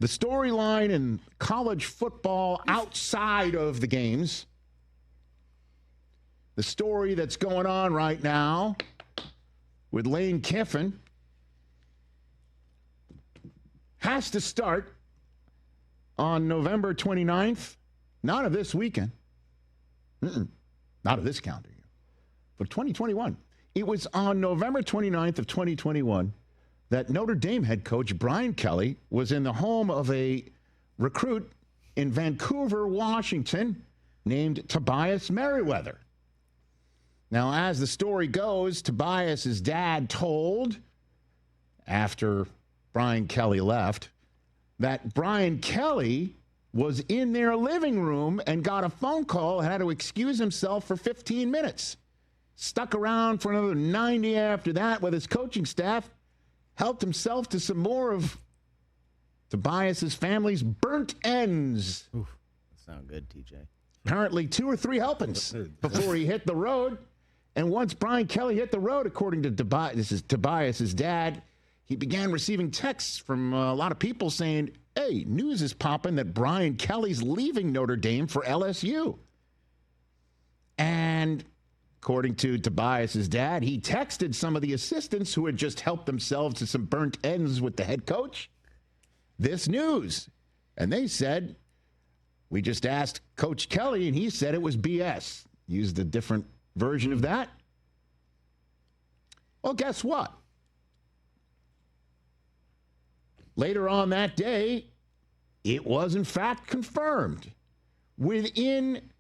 the storyline in college football outside of the games, the story that's going on right now with Lane Kiffin has to start on November 29th, not of this weekend, not of this calendar year, but 2021. It was on November 29th of 2021 that Notre Dame head coach Brian Kelly was in the home of a recruit in Vancouver, Washington, named Tobias Merriweather. Now, as the story goes, Tobias's dad told, after Brian Kelly left, that Brian Kelly was in their living room and got a phone call and had to excuse himself for 15 minutes. Stuck around for another 90 after that with his coaching staff, helped himself to some more of Tobias's family's burnt ends. Oof, that sounds good, TJ. Apparently 2 or 3 helpings before he hit the road. And once Brian Kelly hit the road, according to Tobias's dad, he began receiving texts from a lot of people saying, hey, news is popping that Brian Kelly's leaving Notre Dame for LSU. And according to Tobias's dad, he texted some of the assistants who had just helped themselves to some burnt ends with the head coach this news. And they said, we just asked Coach Kelly, and he said it was BS. Used a different version of that. Well, guess what? Later on that day, it was in fact confirmed. Within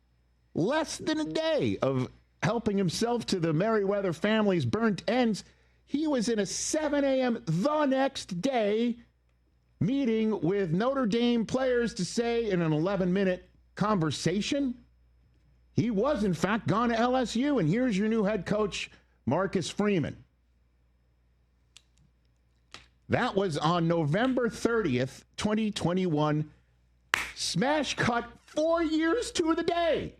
less than a day of helping himself to the Merriweather family's burnt ends, he was in a 7 a.m. the next day meeting with Notre Dame players to say in an 11-minute conversation, he was in fact gone to LSU, and here's your new head coach, Marcus Freeman. That was on November 30th, 2021. Smash cut 4 years to the day.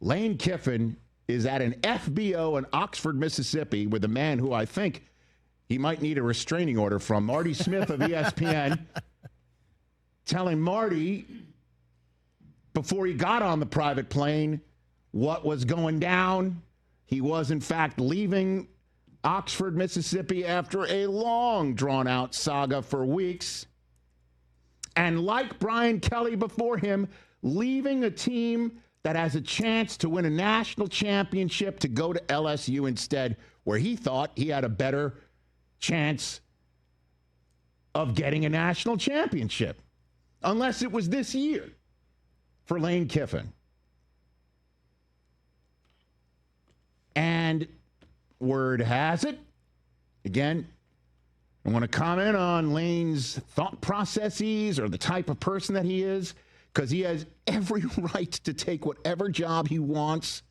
Lane Kiffin is at an FBO in Oxford, Mississippi, with a man who I think he might need a restraining order from, Marty Smith of ESPN, telling Marty before he got on the private plane what was going down. He was, in fact, leaving Oxford, Mississippi after a long, drawn-out saga for weeks. And like Brian Kelly before him, leaving a team that has a chance to win a national championship to go to LSU instead, where he thought he had a better chance of getting a national championship. Unless it was this year for Lane Kiffin. And word has it, again, I want to comment on Lane's thought processes or the type of person that he is, because he has every right to take whatever job he wants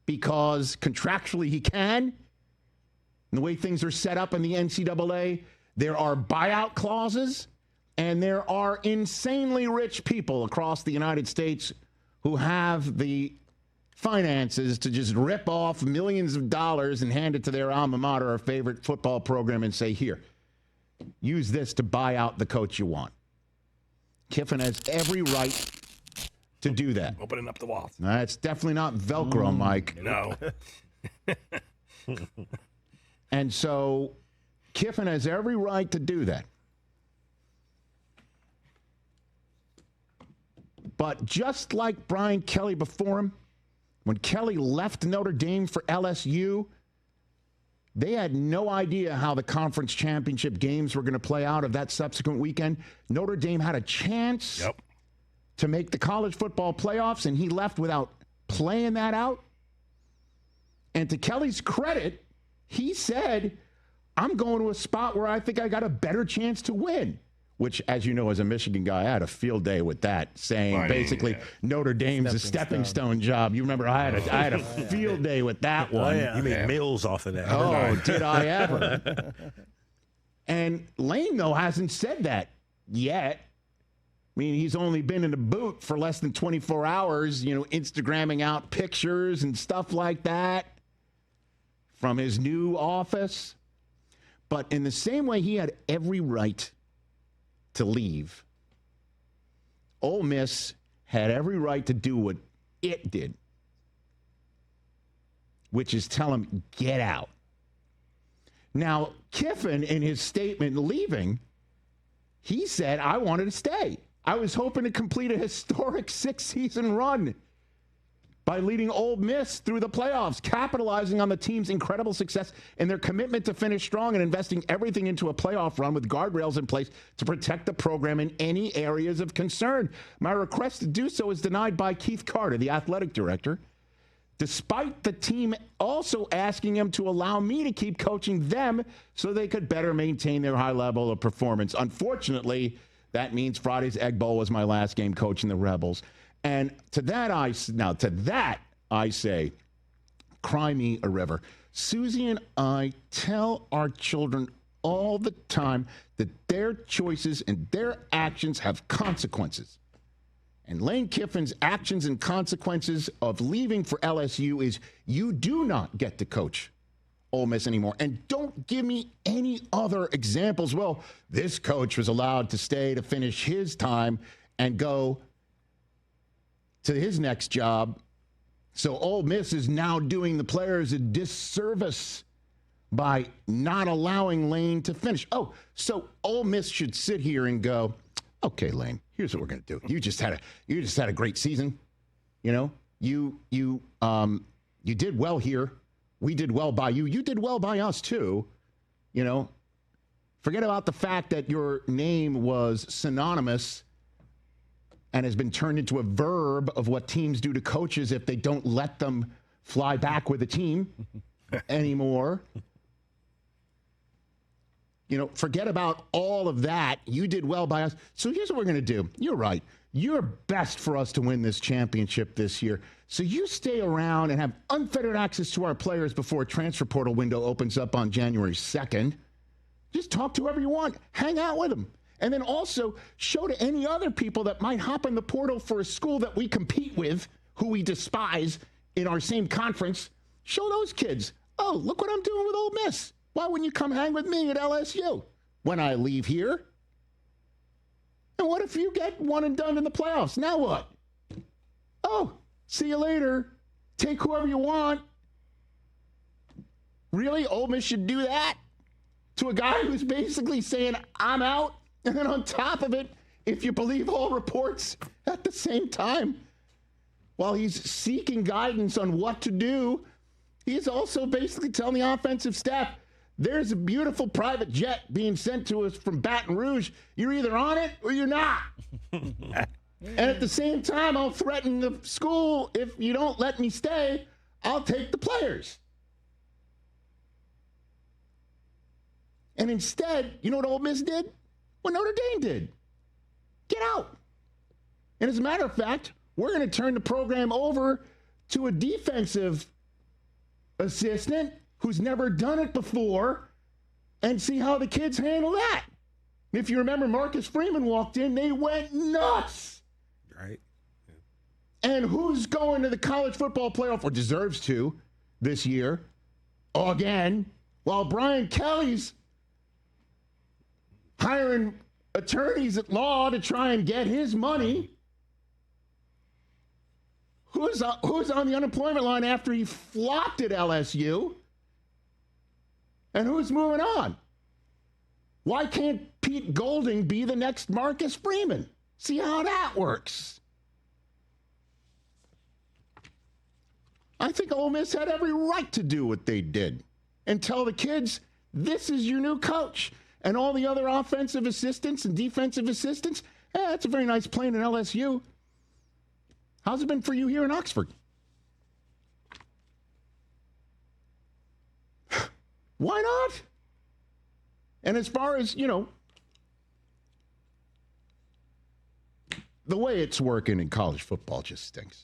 because contractually he can. And the way things are set up in the NCAA, there are buyout clauses, and there are insanely rich people across the United States who have the finances to just rip off millions of dollars and hand it to their alma mater or favorite football program and say, here, use this to buy out the coach you want. Kiffin has every right to do that. Opening up the walls. It's definitely not Velcro, Mike. No. And so Kiffin has every right to do that. But just like Brian Kelly before him, when Kelly left Notre Dame for LSU, they had no idea how the conference championship games were going to play out of that subsequent weekend. Notre Dame had a chance to make the college football playoffs, and he left without playing that out. And to Kelly's credit, he said, I'm going to a spot where I think I got a better chance to win. Which, as you know, as a Michigan guy, I had a field day with that, saying basically Notre Dame's a stepping stone job. You remember I had a field day with that one. You made meals off of that. Oh, did I ever? And Lane, though, hasn't said that yet. I mean, he's only been in the boot for less than 24 hours, Instagramming out pictures and stuff like that from his new office. But in the same way he had every right to leave Ole Miss had every right to do what it did, which is tell him, get out. Now, Kiffin, in his statement leaving, he said, I wanted to stay. I was hoping to complete a historic 6-season run by leading Ole Miss through the playoffs, capitalizing on the team's incredible success and their commitment to finish strong and investing everything into a playoff run with guardrails in place to protect the program in any areas of concern. My request to do so is denied by Keith Carter, the athletic director, despite the team also asking him to allow me to keep coaching them so they could better maintain their high level of performance. Unfortunately, that means Friday's Egg Bowl was my last game coaching the Rebels. And to that I say, cry me a river. Susie and I tell our children all the time that their choices and their actions have consequences. And Lane Kiffin's actions and consequences of leaving for LSU is you do not get to coach Ole Miss anymore. And don't give me any other examples. Well, this coach was allowed to stay to finish his time and go to his next job. So Ole Miss is now doing the players a disservice by not allowing Lane to finish. Oh, so Ole Miss should sit here and go, okay, Lane, here's what we're going to do. You just had a great season. You know, you did well here. We did well by you. You did well by us too. You know, forget about the fact that your name was synonymous and has been turned into a verb of what teams do to coaches if they don't let them fly back with the team anymore. You know, forget about all of that. You did well by us. So here's what we're going to do. You're right. You're best for us to win this championship this year. So you stay around and have unfettered access to our players before a transfer portal window opens up on January 2nd. Just talk to whoever you want. Hang out with them. And then also show to any other people that might hop in the portal for a school that we compete with, who we despise in our same conference. Show those kids, oh, look what I'm doing with Ole Miss. Why wouldn't you come hang with me at LSU when I leave here? And what if you get one and done in the playoffs? Now what? Oh, see you later. Take whoever you want. Really? Ole Miss should do that to a guy who's basically saying, I'm out? And then on top of it, if you believe all reports at the same time, while he's seeking guidance on what to do, he's also basically telling the offensive staff, there's a beautiful private jet being sent to us from Baton Rouge. You're either on it or you're not. And at the same time, I'll threaten the school, if you don't let me stay, I'll take the players. And instead, you know what Ole Miss did? What Notre Dame did. Get out. And as a matter of fact, we're going to turn the program over to a defensive assistant who's never done it before and see how the kids handle that. If you remember, Marcus Freeman walked in, they went nuts. Right. Yeah. And who's going to the college football playoff, or deserves to, this year? Again, while Brian Kelly's hiring attorneys at law to try and get his money. Who's on the unemployment line after he flopped at LSU? And who's moving on? Why can't Pete Golding be the next Marcus Freeman? See how that works. I think Ole Miss had every right to do what they did and tell the kids, this is your new coach. And all the other offensive assistants and defensive assistants, that's a very nice playing in LSU. How's it been for you here in Oxford? Why not? And as far as, you know, the way it's working in college football just stinks.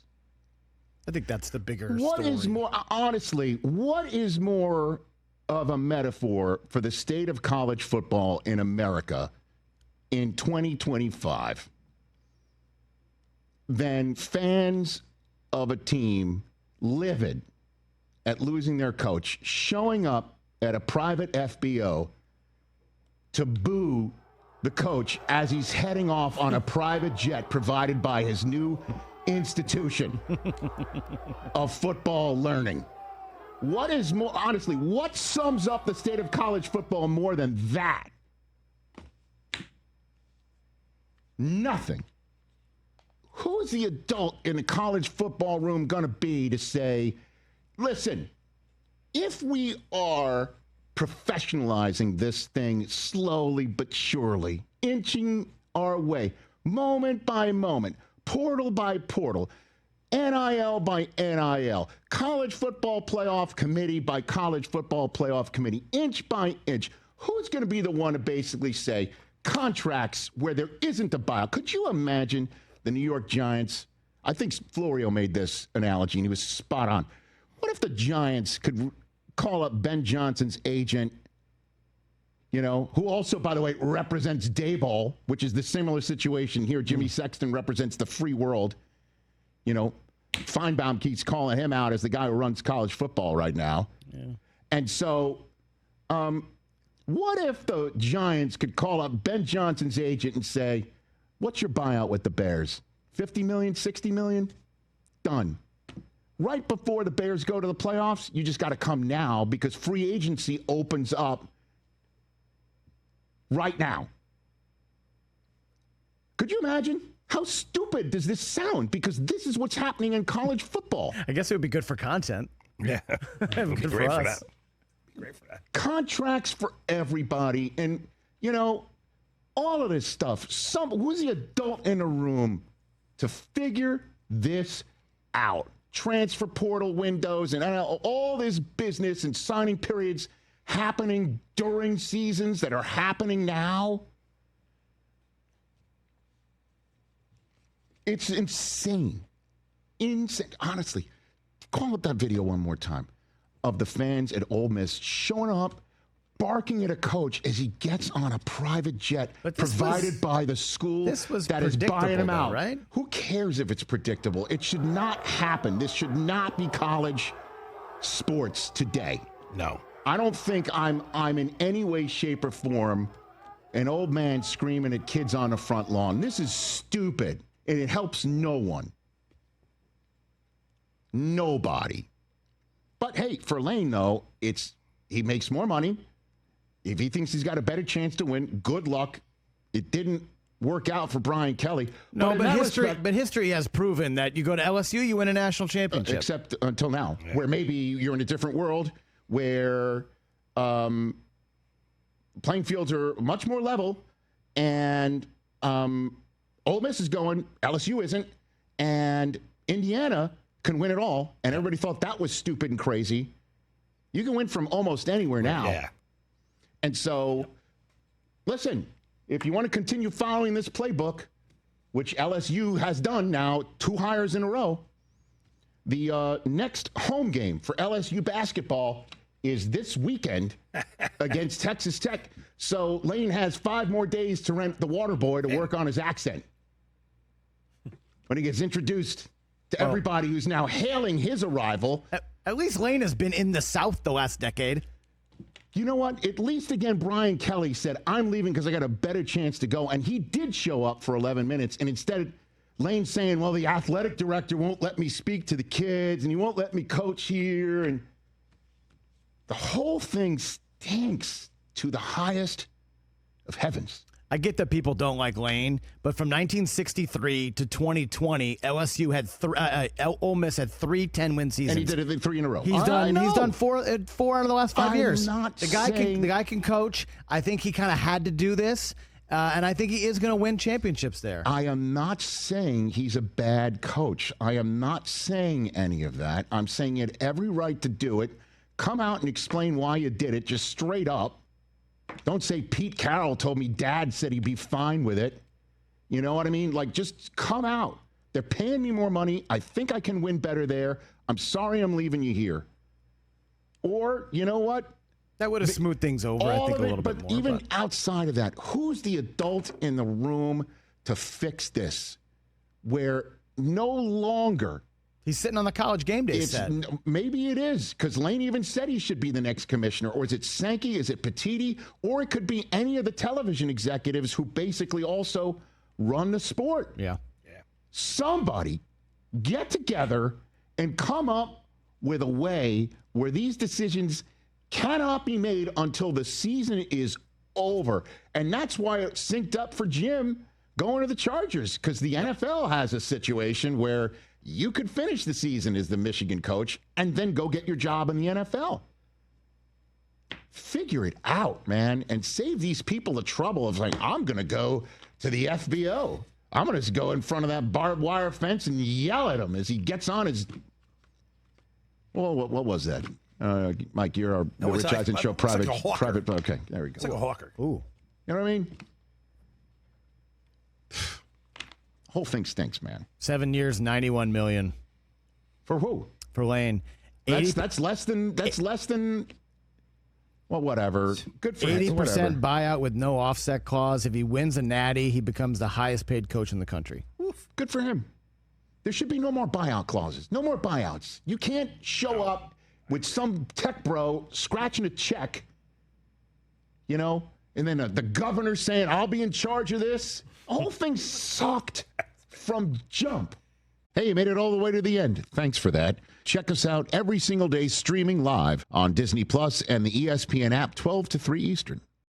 I think that's the bigger What story. is more, honestly, what is more of a metaphor for the state of college football in America in 2025 than fans of a team livid at losing their coach showing up at a private FBO to boo the coach as he's heading off on a private jet provided by his new institution of football learning. What is more, honestly, what sums up the state of college football more than that? Nothing. Who's the adult in the college football room going to be to say, listen, if we are professionalizing this thing slowly but surely, inching our way, moment by moment, portal by portal, NIL by NIL, college football playoff committee by college football playoff committee, inch by inch, who's going to be the one to basically say contracts where there isn't a buyout? Could you imagine the New York Giants? I think Florio made this analogy, and he was spot on. What if the Giants could call up Ben Johnson's agent, you know, who also, by the way, represents Dayball, which is the similar situation here. Jimmy Sexton represents the free world. You know, Feinbaum keeps calling him out as the guy who runs college football right now. Yeah. And so what if the Giants could call up Ben Johnson's agent and say, what's your buyout with the Bears? 50 million, 60 million? Done. Right before the Bears go to the playoffs, you just got to come now because free agency opens up right now. Could you imagine? How stupid does this sound? Because this is what's happening in college football. I guess it would be good for content. Yeah. Good for great us. for that. Great for that. Contracts for everybody. And, you know, all of this stuff. Who's the adult in the room to figure this out? Transfer portal windows and all this business and signing periods happening during seasons that are happening now. It's insane. Insane. Honestly, call up that video one more time of the fans at Ole Miss showing up, barking at a coach as he gets on a private jet provided by the school that is buying him out. Right? Who cares if it's predictable? It should not happen. This should not be college sports today. No. I don't think I'm in any way, shape, or form an old man screaming at kids on the front lawn. This is stupid. And it helps no one. Nobody. But hey, for Lane, though, he makes more money. If he thinks he's got a better chance to win, good luck. It didn't work out for Brian Kelly. No, but history has proven that you go to LSU, you win a national championship. Except until now, where maybe you're in a different world where playing fields are much more level and Ole Miss is going, LSU isn't, and Indiana can win it all, and everybody thought that was stupid and crazy. You can win from almost anywhere now. Yeah. And so, listen, if you want to continue following this playbook, which LSU has done now 2 hires in a row, the next home game for LSU basketball is this weekend against Texas Tech. So Lane has 5 more days to rent the water boy to work on his accent when he gets introduced to everybody who's now hailing his arrival. At least Lane has been in the South the last decade. You know what? At least, again, Brian Kelly said, I'm leaving because I got a better chance to go. And he did show up for 11 minutes. And instead, Lane's saying, well, the athletic director won't let me speak to the kids and he won't let me coach here. And the whole thing stinks to the highest of heavens. I get that people don't like Lane, but from 1963 to 2020, LSU had Ole Miss had 3 10-win seasons, and he did it 3 in a row. He's done 4 out of the last 5 years. The guy can coach. I think he kind of had to do this, and I think he is going to win championships there. I am not saying he's a bad coach. I am not saying any of that. I'm saying he had every right to do it. Come out and explain why you did it, just straight up. Don't say Pete Carroll told me Dad said he'd be fine with it. You know what I mean? Like, just come out. They're paying me more money. I think I can win better there. I'm sorry I'm leaving you here. Or, you know what? That would have smoothed things over, I think, a little bit more. But even outside of that, who's the adult in the room to fix this? Where no longer He's sitting on the college game day set. Maybe it is, because Lane even said he should be the next commissioner. Or is it Sankey? Is it Petiti? Or it could be any of the television executives who basically also run the sport. Yeah. Somebody get together and come up with a way where these decisions cannot be made until the season is over. And that's why it synced up for Jim going to the Chargers, because the NFL has a situation where you could finish the season as the Michigan coach and then go get your job in the NFL. Figure it out, man, and save these people the trouble of like, I'm going to go to the FBO. I'm going to go in front of that barbed wire fence and yell at him as he gets on his... Well, what was that? Mike, you're our Rich Eisen Show private. Okay, there we go. It's like a hawker. Ooh. You know what I mean? Whole thing stinks, man. 7 years, $91 million. For who? For Lane. That's less than. Well, whatever. Good for 80% buyout with no offset clause. If he wins a natty, he becomes the highest paid coach in the country. Oof, good for him. There should be no more buyout clauses. No more buyouts. You can't show up with some tech bro scratching a check, and then the governor saying, I'll be in charge of this. The whole thing sucked from jump. Hey, you made it all the way to the end. Thanks for that. Check us out every single day streaming live on Disney Plus and the ESPN app 12 to 3 Eastern.